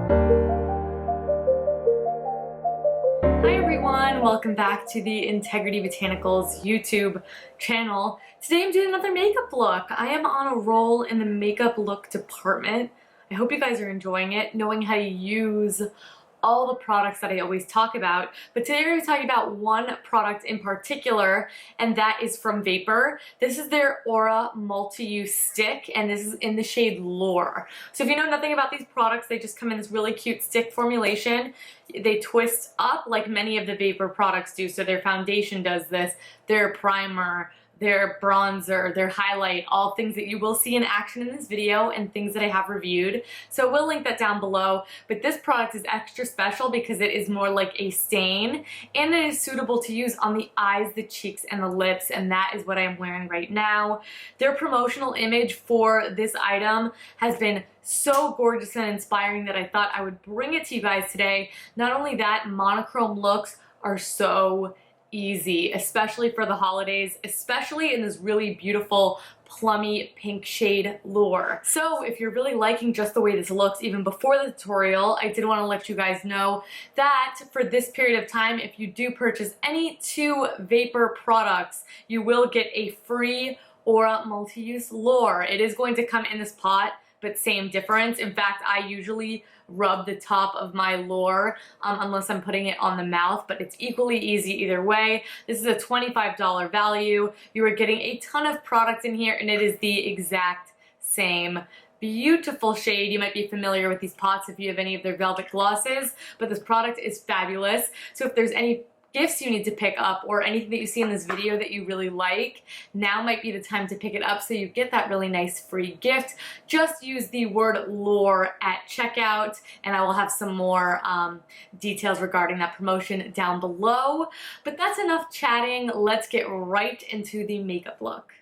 Hi everyone, welcome back to the Integrity Botanicals YouTube channel. Today I'm doing another makeup look. I am on a roll in the makeup look department. I hope you guys are enjoying it, knowing how to use all the products that I always talk about. But today we're going to be talking about one product in particular, and that is from Vapour. This is their Aura Multi-Use Stick, and this is in the shade Lure. So if you know nothing about these products, they just come in this really cute stick formulation. They twist up like many of the Vapour products do. So their foundation does this, their primer, their bronzer, their highlight, all things that you will see in action in this video and things that I have reviewed. So we'll link that down below. But this product is extra special because it is more like a stain, and it is suitable to use on the eyes, the cheeks, and the lips, and that is what I am wearing right now. Their promotional image for this item has been so gorgeous and inspiring that I thought I would bring it to you guys today. Not only that, monochrome looks are so easy, especially for the holidays, especially in this really beautiful plummy pink shade Lure. So if you're really liking just the way this looks, even before the tutorial, I did want to let you guys know that for this period of time, if you do purchase any 2 Vapour products, you will get a free Aura Multi-Use Lure. It is going to come in this pot, but same difference. In fact, I usually rub the top of my Lure unless I'm putting it on the mouth, but it's equally easy either way. This is a $25 value. You are getting a ton of product in here, and it is the exact same beautiful shade. You might be familiar with these pots if you have any of their velvet glosses, but this product is fabulous. So if there's any gifts you need to pick up or anything that you see in this video that you really like, now might be the time to pick it up so you get that really nice free gift. Just use the word Lure at checkout, and I will have some more details regarding that promotion down below. But that's enough chatting. Let's get right into the makeup look.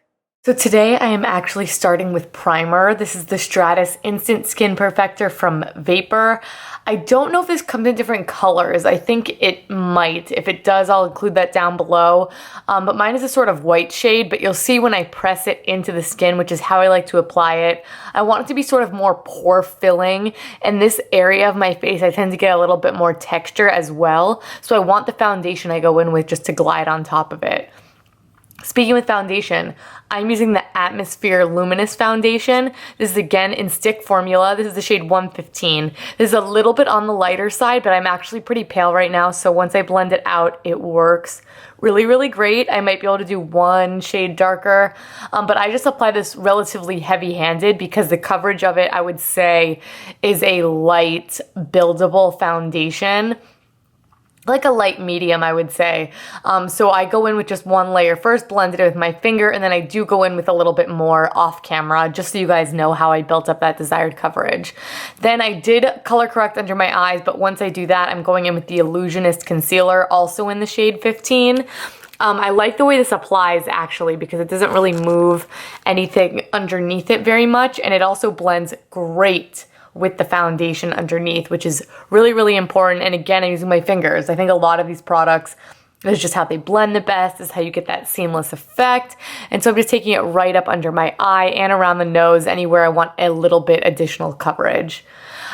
So today I am actually starting with primer. This is the Stratus Instant Skin Perfector from Vapour. I don't know if this comes in different colors. I think it might. If it does, I'll include that down below. But mine is a sort of white shade, but you'll see when I press it into the skin, which is how I like to apply it. I want it to be sort of more pore filling. And this area of my face, I tend to get a little bit more texture as well. So I want the foundation I go in with just to glide on top of it. Speaking with foundation, I'm using the Atmosphere Luminous Foundation. This is again in stick formula. This is the shade 115. This is a little bit on the lighter side, but I'm actually pretty pale right now, so once I blend it out, it works really, really great. I might be able to do one shade darker, but I just apply this relatively heavy-handed because the coverage of it, I would say, is a light, buildable foundation. Like a light medium, I would say. So I go in with just one layer first, blend it with my finger, and then I do go in with a little bit more off camera, just so you guys know how I built up that desired coverage. Then I did color correct under my eyes, but once I do that, I'm going in with the Illusionist Concealer, also in the shade 15. I like the way this applies actually because it doesn't really move anything underneath it very much, and it also blends great with the foundation underneath, which is really, really important. And again, I'm using my fingers. I think a lot of these products, is just how they blend the best, is how you get that seamless effect. And so I'm just taking it right up under my eye and around the nose, anywhere I want a little bit additional coverage.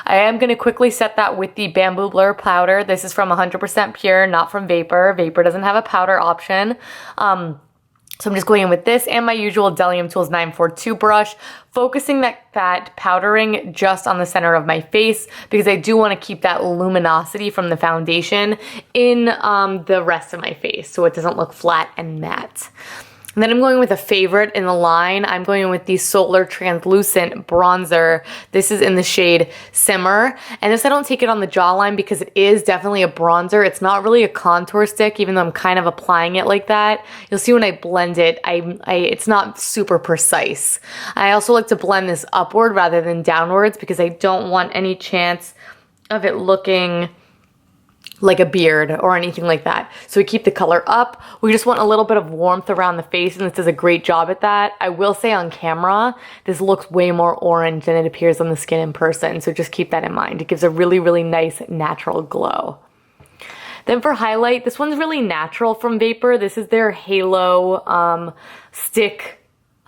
I am going to quickly set that with the Bamboo Blur powder. This is from 100% Pure, not from Vapour. Vapour doesn't have a powder option. So I'm just going in with this and my usual Delium Tools 942 brush, focusing that powdering just on the center of my face because I do want to keep that luminosity from the foundation in the rest of my face so it doesn't look flat and matte. And then I'm going with a favorite in the line. I'm going in with the Solar Translucent Bronzer. This is in the shade Simmer. And this I don't take it on the jawline because it is definitely a bronzer. It's not really a contour stick, even though I'm kind of applying it like that. You'll see when I blend it, it's not super precise. I also like to blend this upward rather than downwards because I don't want any chance of it looking like a beard or anything like that. So we keep the color up. We just want a little bit of warmth around the face, and this does a great job at that. I will say on camera, this looks way more orange than it appears on the skin in person, so just keep that in mind. It gives a really, really nice natural glow. Then for highlight, this one's really natural from Vapour. This is their Halo stick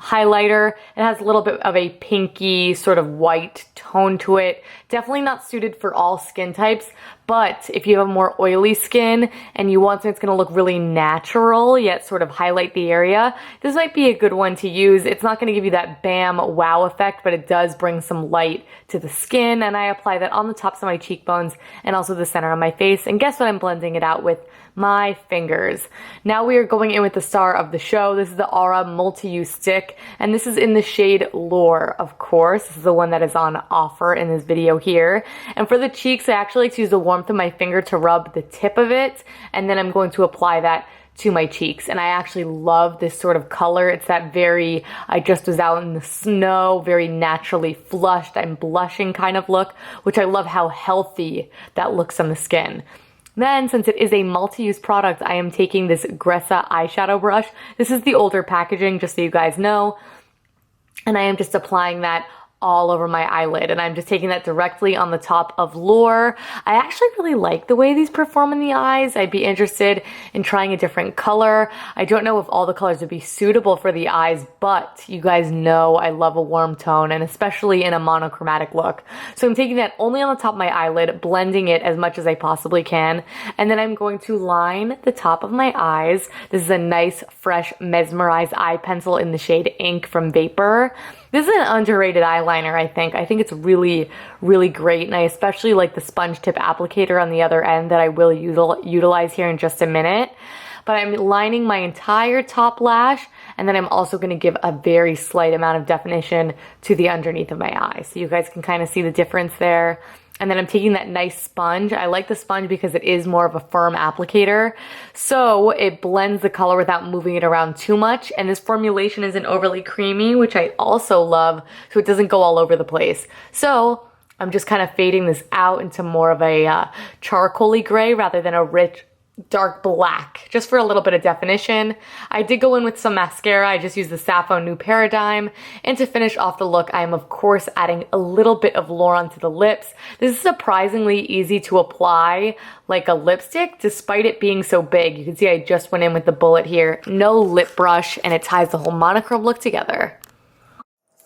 highlighter. It has a little bit of a pinky sort of white tone to it. Definitely not suited for all skin types, but if you have more oily skin and you want something that's going to look really natural yet sort of highlight the area, this might be a good one to use. It's not going to give you that bam wow effect, but it does bring some light to the skin, and I apply that on the tops of my cheekbones and also the center of my face. And guess what? I'm blending it out with my fingers. Now we are going in with the star of the show. This is the Vapour Multiuse Stick, and this is in the shade Lure, of course. This is the one that is on offer in this video here. And for the cheeks, I actually like to use the warmth of my finger to rub the tip of it, and then I'm going to apply that to my cheeks. And I actually love this sort of color. It's that very, I just was out in the snow, very naturally flushed, I'm blushing kind of look, which I love how healthy that looks on the skin. Then, since it is a multi-use product, I am taking this Gressa eyeshadow brush. This is the older packaging, just so you guys know. And I am just applying that all over my eyelid, and I'm just taking that directly on the top of Lure. I actually really like the way these perform in the eyes. I'd be interested in trying a different color. I don't know if all the colors would be suitable for the eyes, but you guys know I love a warm tone, and especially in a monochromatic look. So I'm taking that only on the top of my eyelid, blending it as much as I possibly can, and then I'm going to line the top of my eyes. This is a nice, fresh, mesmerized eye pencil in the shade Ink from Vapour. This is an underrated eyeliner, I think. I think it's really, really great, and I especially like the sponge tip applicator on the other end that I will utilize here in just a minute. But I'm lining my entire top lash, and then I'm also going to give a very slight amount of definition to the underneath of my eye. So you guys can kind of see the difference there. And then I'm taking that nice sponge. I like the sponge because it is more of a firm applicator. So it blends the color without moving it around too much. And this formulation isn't overly creamy, which I also love, so it doesn't go all over the place. So I'm just kind of fading this out into more of a charcoaly gray rather than a rich dark black, just for a little bit of definition. I did go in with some mascara. I just used the Sappho New Paradigm. And to finish off the look, I am of course adding a little bit of Lure onto the lips. This is surprisingly easy to apply like a lipstick, despite it being so big. You can see I just went in with the bullet here. No lip brush, and it ties the whole monochrome look together.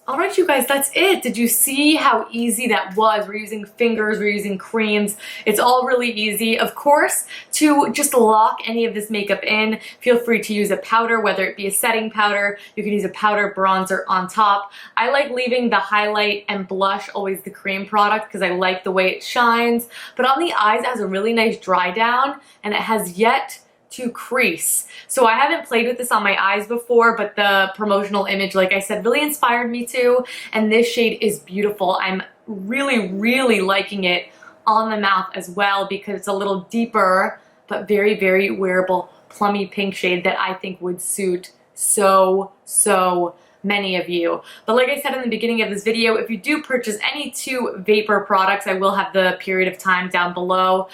All right, you guys, that's it. Did you see how easy that was? We're using fingers, we're using creams. It's all really easy. Of course, to just lock any of this makeup in, feel free to use a powder, whether it be a setting powder. You can use a powder bronzer on top. I like leaving the highlight and blush always the cream product because I like the way it shines. But on the eyes, it has a really nice dry down, and it has yet to crease. So I haven't played with this on my eyes before, but the promotional image, like I said, really inspired me to, and this shade is beautiful. I'm really, really liking it on the mouth as well because it's a little deeper, but very, very wearable plummy pink shade that I think would suit so many of you. But like I said in the beginning of this video, if you do purchase any two Vapour products, I will have the period of time down below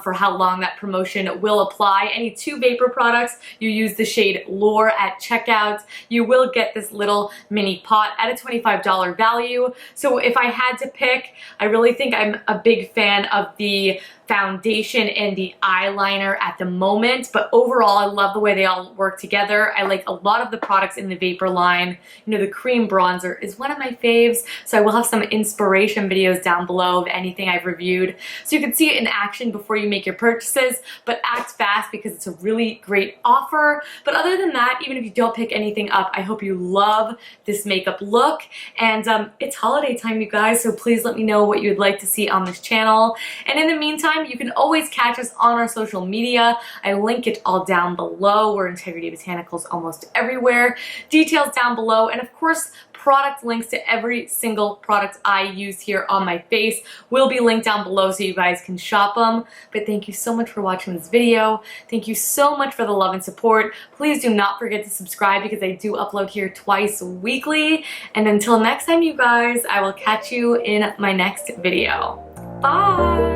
for how long that promotion will apply. Any two Vapour products, you use the shade Lure at checkout, you will get this little mini pot at a $25 value. So if I had to pick, I really think I'm a big fan of the foundation and the eyeliner at the moment, but overall I love the way they all work together. I like a lot of the products in the Vapour line. You know, the cream bronzer is one of my faves, so I will have some inspiration videos down below of anything I've reviewed, so you can see it in action before you make your purchases, but act fast because it's a really great offer. But other than that, even if you don't pick anything up, I hope you love this makeup look, and it's holiday time, you guys, so please let me know what you'd like to see on this channel. And in the meantime, you can always catch us on our social media. I link it all down below. We're Integrity Botanicals almost everywhere. Details down below, and of course, product links to every single product I use here on my face will be linked down below so you guys can shop them. But thank you so much for watching this video. Thank you so much for the love and support. Please do not forget to subscribe because I do upload here twice weekly. And until next time, you guys, I will catch you in my next video. Bye!